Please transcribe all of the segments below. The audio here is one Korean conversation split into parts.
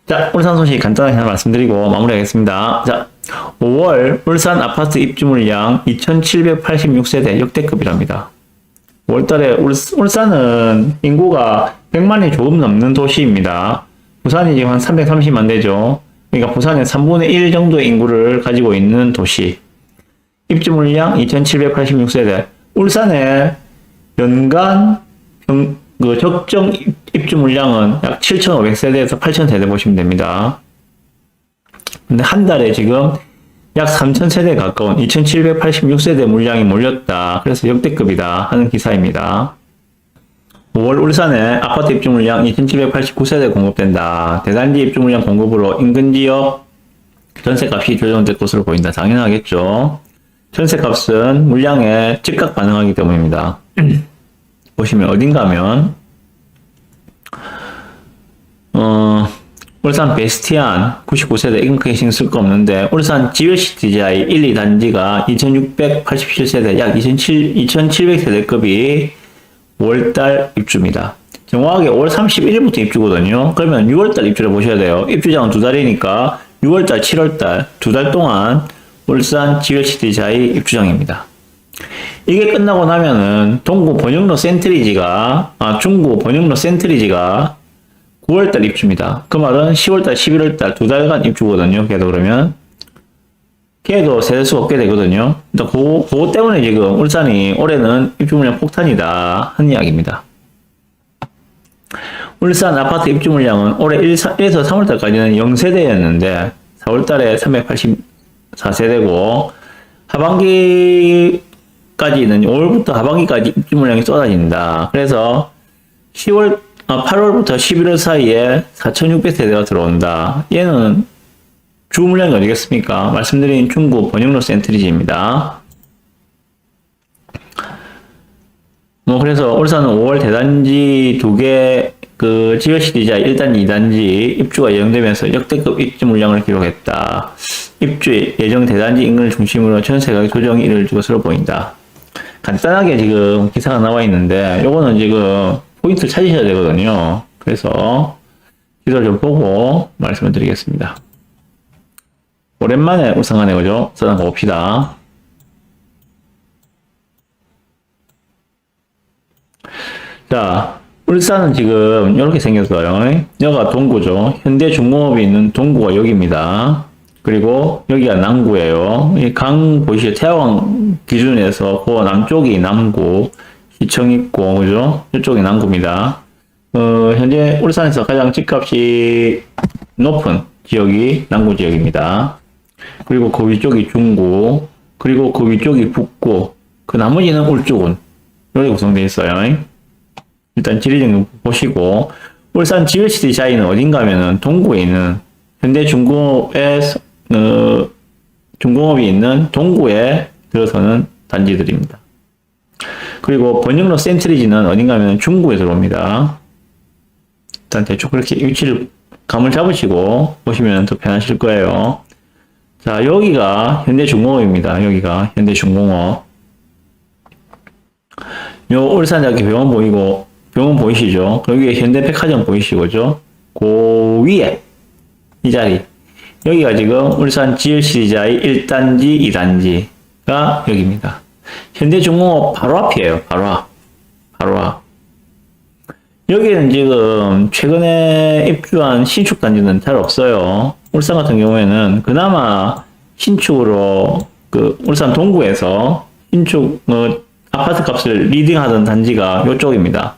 자, 울산 소식 간단하게 하나 말씀드리고 마무리하겠습니다. 자, 5월 울산 아파트 입주 물량 2,786세대 역대급이랍니다. 5월달에 울산은 인구가 100만이 조금 넘는 도시입니다. 부산이 지금 한 330만 대죠. 그러니까 부산의 3분의 1 정도의 인구를 가지고 있는 도시. 입주 물량 2,786세대. 울산의 연간 적정 입주 물량은 약 7,500세대에서 8,000세대 보시면 됩니다. 근데 한 달에 지금 약 3,000세대에 가까운 2,786세대 물량이 몰렸다. 그래서 역대급이다 하는 기사입니다. 5월 울산에 아파트 입주 물량 2,789세대 공급된다. 대단지 입주 물량 공급으로 인근 지역 전세값이 조정될 것으로 보인다. 당연하겠죠. 전세값은 물량에 즉각 반응하기 때문입니다. 보시면 어딘가 하면 울산 베스티안 99세대 이건 크게 신경 쓸 거 없는데 울산 지웰시티지아이 1, 2단지가 2687세대 약 2700세대급이 5월달 입주입니다. 정확하게 5월 31일부터 입주거든요. 그러면 6월달 입주를 보셔야 돼요. 입주장은 2달이니까 6월달, 7월달 2달 동안 울산 지웰시티지아이 입주장입니다. 이게 끝나고 나면은 동구 번영로 센트리지가 중구 번영로 센트리지가 9월달 입주입니다. 그 말은 10월달, 11월달 2달간 입주거든요. 걔도 그러면 걔도 세대수가 없게 되거든요. 그거 때문에 지금 울산이 올해는 입주 물량 폭탄이다 하는 이야기입니다. 울산 아파트 입주 물량은 올해 1에서 3월달까지는 0세대였는데 4월달에 384세대고 하반기까지는 5월부터 하반기까지 입주 물량이 쏟아진다. 그래서 8월부터 11월 사이에 4,600세대가 들어온다. 얘는 주 물량이 어디겠습니까? 말씀드린 중구 번영로 센트리지입니다. 그래서 울산은 5월 대단지 2개 지웰시티지아 1단지, 2단지 입주가 예정되면서 역대급 입주 물량을 기록했다. 입주 예정 대단지 인근을 중심으로 전세가격 조정이 이를 것으로 보인다. 간단하게 지금 기사가 나와 있는데 요거는 지금 포인트를 찾으셔야 되거든요. 그래서 기사를 좀 보고 말씀을 드리겠습니다. 오랜만에 울산가네 그죠? 써난 거 봅시다. 자, 울산은 지금 이렇게 생겼어요. 여기가 동구죠. 현대중공업이 있는 동구가 여기입니다. 그리고 여기가 남구예요. 이 강 보이시죠? 태화강 기준에서 그 남쪽이 남구, 시청 있고, 그죠? 이쪽이 남구입니다. 현재 울산에서 가장 집값이 높은 지역이 남구 지역입니다. 그리고 그 위쪽이 중구, 그리고 그 위쪽이 북구, 그 나머지는 울주군. 이렇게 구성되어 있어요. 일단 지리정 보시고, 울산 지웰시티지아이는 어딘가 하면은 동구에 있는 현대중공업의 중공업이 있는 동구에 들어서는 단지들입니다. 그리고 번영로 센트리지는 어딘가 하면 중구에 들어옵니다. 일단 대충 그렇게 위치를 감을 잡으시고 보시면 더 편하실 거예요. 자, 여기가 현대중공업입니다. 여기가 현대중공업. 요 울산대학교 병원 보이시죠? 여기에 현대백화점 보이시고죠? 그 위에 이 자리. 여기가 지금 울산 지웰시티지아의 1단지, 2단지가 여기입니다. 현대중공업 바로 앞이에요. 바로 앞. 여기는 지금 최근에 입주한 신축 단지는 잘 없어요. 울산 같은 경우에는 그나마 신축으로 울산 동구에서 신축 아파트 값을 리딩하던 단지가 이쪽입니다.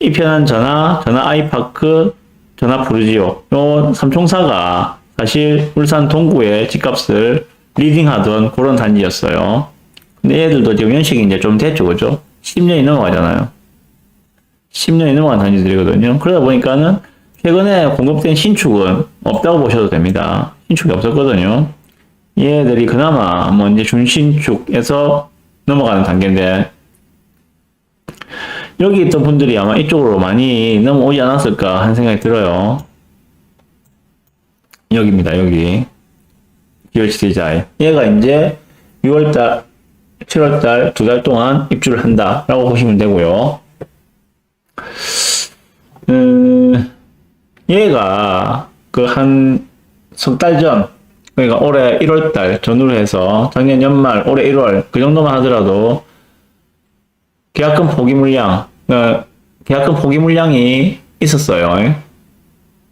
이편한 전화 아이파크, 전화 푸르지오 요 삼총사가 사실 울산 동구의 집값을 리딩하던 그런 단지였어요. 근데 얘들도 지금 연식이 이제 좀 됐죠, 그죠? 10년이 넘어가잖아요. 10년이 넘어간 단지들이거든요. 그러다 보니까는 최근에 공급된 신축은 없다고 보셔도 됩니다. 신축이 없었거든요. 얘들이 그나마 이제 준신축에서 넘어가는 단계인데, 여기 있던 분들이 아마 이쪽으로 많이 넘어오지 않았을까 하는 생각이 들어요. 여기입니다, 여기. 지웰시티지아이. 얘가 이제 6월달, 7월달 2달 동안 입주를 한다라고 보시면 되고요. 얘가 그 한 석 달 전, 그러니까 올해 1월 달 전후로 해서 작년 연말, 올해 1월 그 정도만 하더라도 계약금 포기 물량, 계약금 포기 물량이 있었어요.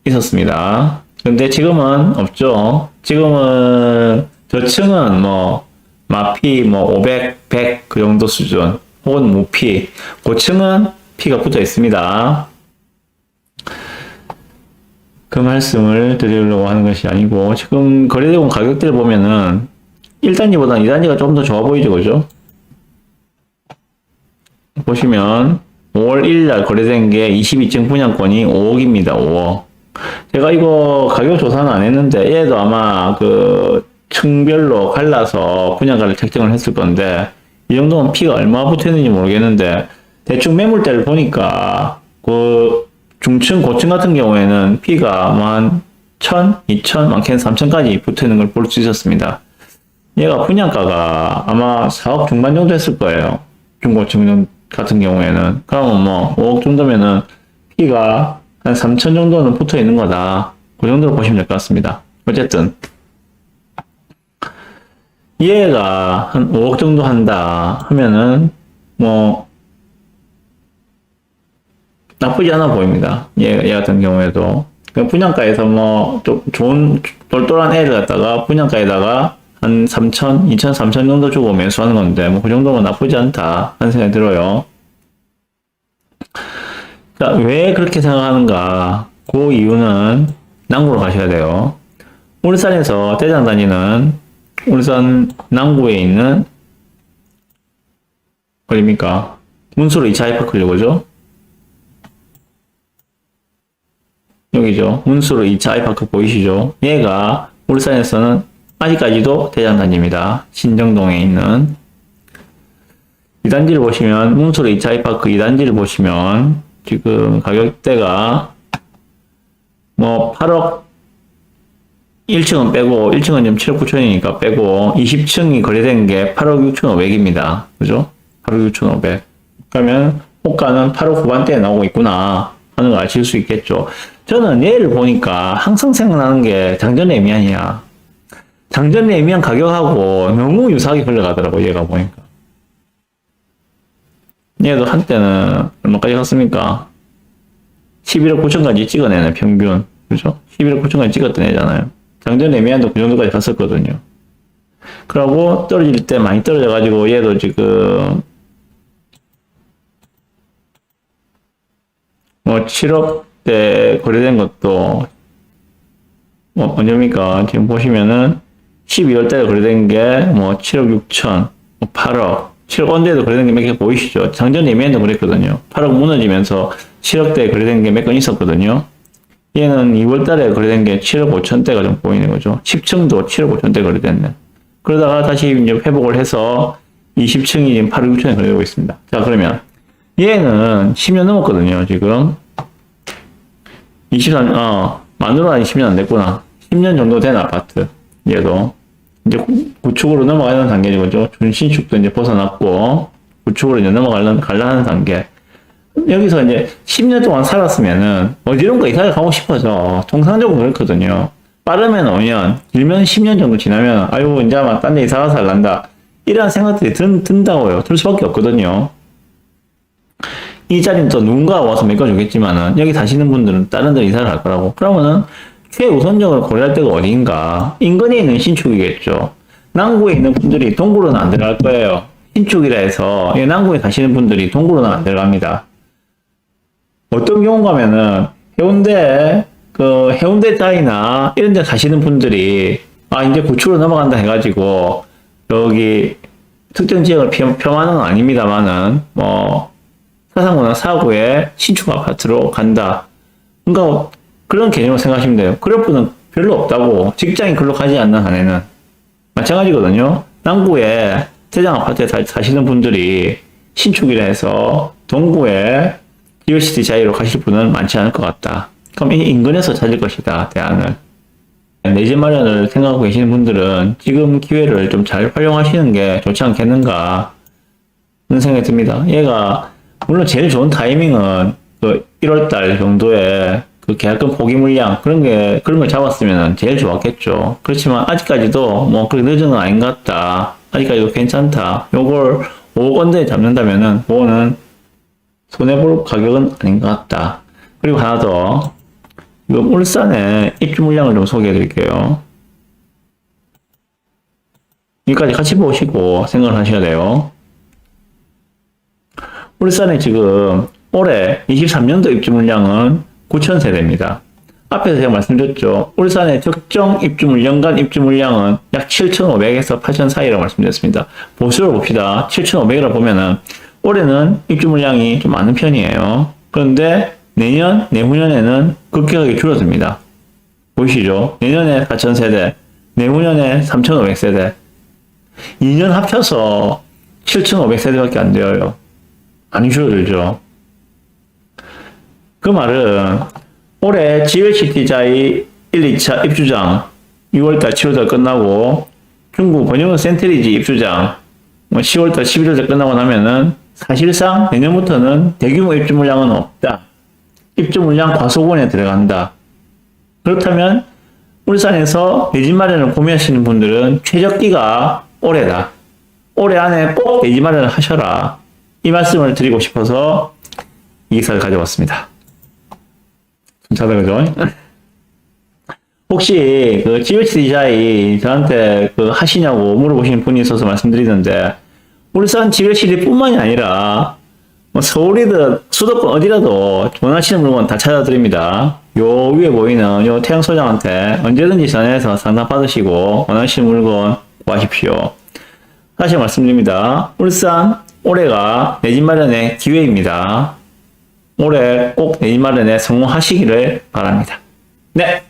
있었습니다. 근데 지금은 없죠. 지금은 저층은 뭐 마피 뭐 500, 100 그 정도 수준 혹은 무피 고층은 피가 붙어 있습니다. 그 말씀을 드리려고 하는 것이 아니고 지금 거래대금 가격대를 보면은 1단지보다는 2단지가 좀 더 좋아 보이죠, 그죠? 보시면 5월 1일 날 거래된 게 22층 분양권이 5억입니다. 5억. 제가 이거 가격 조사는 안 했는데 얘도 아마 그 층별로 갈라서 분양가를 책정을 했을 건데 이 정도면 피가 얼마 붙어 있는지 모르겠는데 대충 매물대를 보니까 그 중층, 고층 같은 경우에는 피가 뭐 한 1000, 2000, 많게는 3000까지 붙어 있는 걸 볼 수 있었습니다. 얘가 분양가가 아마 4억 중반 정도 했을 거예요. 중고층 같은 경우에는. 그러면 뭐 5억 정도면은 피가 한 3000 정도는 붙어 있는 거다. 그 정도로 보시면 될 것 같습니다. 어쨌든 얘가 한 5억 정도 한다 하면은 뭐 나쁘지 않아 보입니다. 얘 같은 경우에도 분양가에서 뭐 좀 좋은 똘똘한 애를 갖다가 분양가에다가 한 3천, 2천, 3천 정도 주고 매수하는 건데 뭐 그 정도면 나쁘지 않다 하는 생각이 들어요. 자, 왜 그렇게 생각하는가? 그 이유는 남구로 가셔야 돼요. 울산에서 대장 다니는 울산 남구에 있는 어디입니까? 문수로 2차 하이파크죠, 그죠? 여기죠. 문수로 2차 아이파크 보이시죠? 얘가 울산에서는 아직까지도 대장단지입니다. 신정동에 있는 2단지를 보시면 문수로 2차 아이파크 2단지를 보시면 지금 가격대가 뭐 8억 1층은 빼고 1층은 지금 7억 9천이니까 빼고 20층이 거래된 게 8억 6천5백입니다. 그죠? 8억 6천5백. 그러면 호가는 8억 후반대에 나오고 있구나 하는 걸 아실 수 있겠죠. 저는 얘를 보니까 항상 생각나는 게 장전 레미안이야. 장전 레미안 가격하고 너무 유사하게 흘러가더라고, 얘가 보니까. 얘도 한때는 얼마까지 갔습니까? 11억 9천까지 찍어내네, 평균. 그죠? 11억 9천까지 찍었던 애잖아요. 장전 레미안도 그 정도까지 갔었거든요. 그러고 떨어질 때 많이 떨어져가지고 얘도 지금 뭐 7억 때 거래된 것도 뭐 언제입니까? 지금 보시면은 12월 달에 거래된 게 뭐 7억 6천, 뭐 8억, 7억 원대에도 거래된 게 몇 개 보이시죠? 장전 예매도 그랬거든요. 8억 무너지면서 7억대에 거래된 게 몇 건 있었거든요. 얘는 2월 달에 거래된 게 7억 5천대가 좀 보이는 거죠. 10층도 7억 5천대 거래됐네. 그러다가 다시 이제 회복을 해서 20층이 지금 8억 6천에 거래되고 있습니다. 자, 그러면 얘는 10년 넘었거든요, 지금. 23, 만으로 한 20년 안 됐구나. 10년 정도 된 아파트. 얘도. 이제 구축으로 넘어가는 단계죠, 그죠? 준신축도 이제 벗어났고, 구축으로 이제 가려는 단계. 여기서 이제 10년 동안 살았으면은, 어디론가 이사를 가고 싶어져. 통상적으로 그렇거든요. 빠르면 5년, 길면 10년 정도 지나면, 아유, 이제 아마 딴 데 이사 가서 살란다. 이런 생각들이 든다고요. 들 수밖에 없거든요. 이 자리는 또 누군가 와서 메꿔주겠지만은 여기 사시는 분들은 다른 데 이사를 할 거라고. 그러면은 최우선적으로 고려할 때가 어디인가? 인근에 있는 신축이겠죠. 남구에 있는 분들이 동구로는 안 들어갈 거예요. 신축이라 해서 남구에 사시는 분들이 동구로는 안 들어갑니다. 어떤 경우가 하면은 해운대 따위나 이런 데 사시는 분들이 이제 구축으로 넘어간다 해가지고 여기 특정 지역을 폄하는 건 아닙니다만은 사상구나 사구에 신축 아파트로 간다. 그러니까 그런 개념을 생각하시면 돼요. 그럴 분은 별로 없다고. 직장이 글로 가지 않는 한에는. 마찬가지거든요. 남구에 대장 아파트에 사시는 분들이 신축이라 해서 동구에 디어시티 자이로 가실 분은 많지 않을 것 같다. 그럼 이 인근에서 찾을 것이다, 대안을. 내 집 마련을 생각하고 계시는 분들은 지금 기회를 좀 잘 활용하시는 게 좋지 않겠는가 하는 생각이 듭니다. 얘가 물론 제일 좋은 타이밍은 그 1월달 정도에 그 계약금 포기 물량 그런 걸 잡았으면 제일 좋았겠죠. 그렇지만 아직까지도 뭐 그렇게 늦은 건 아닌 것 같다. 아직까지도 괜찮다. 요걸 5억 원대에 잡는다면은 그거는 손해볼 가격은 아닌 것 같다. 그리고 하나 더. 이거 울산의 입주 물량을 좀 소개해 드릴게요. 여기까지 같이 보시고 생각을 하셔야 돼요. 울산에 지금 올해 23년도 입주 물량은 9,000세대입니다. 앞에서 제가 말씀드렸죠. 울산의 적정 입주 물량간 입주 물량은 약 7,500에서 8,000 사이라고 말씀드렸습니다. 보수를 봅시다. 7,500이라 보면은 올해는 입주 물량이 좀 많은 편이에요. 그런데 내년, 내후년에는 급격하게 줄어듭니다. 보이시죠? 내년에 4,000세대, 내후년에 3,500세대. 2년 합쳐서 7,500세대밖에 안 되어요. 많이 줄어들죠. 그 말은 올해 GLCT자의 1, 2차 입주장 6월달, 7월달 끝나고 중국 번영은 센트리지 입주장 10월달, 11월달 끝나고 나면은 사실상 내년부터는 대규모 입주 물량은 없다. 입주 물량 과소원에 들어간다. 그렇다면 울산에서 내 집 마련을 고민하시는 분들은 최적기가 올해다. 올해 안에 꼭 내 집 마련을 하셔라. 이 말씀을 드리고 싶어서 이 기사를 가져왔습니다. 괜찮다, 그죠? 혹시 그 GLC 디자인 저한테 그 하시냐고 물어보시는 분이 있어서 말씀드리는데, 울산 GLCD 뿐만이 아니라 뭐 서울이든 수도권 어디라도 원하시는 물건 다 찾아드립니다. 요 위에 보이는 요 태양 소장한테 언제든지 전화해서 상담 받으시고 원하시는 물건 구하십시오. 다시 말씀드립니다. 울산 올해가 내 집 마련의 기회입니다. 올해 꼭 내 집 마련에 성공하시기를 바랍니다. 네.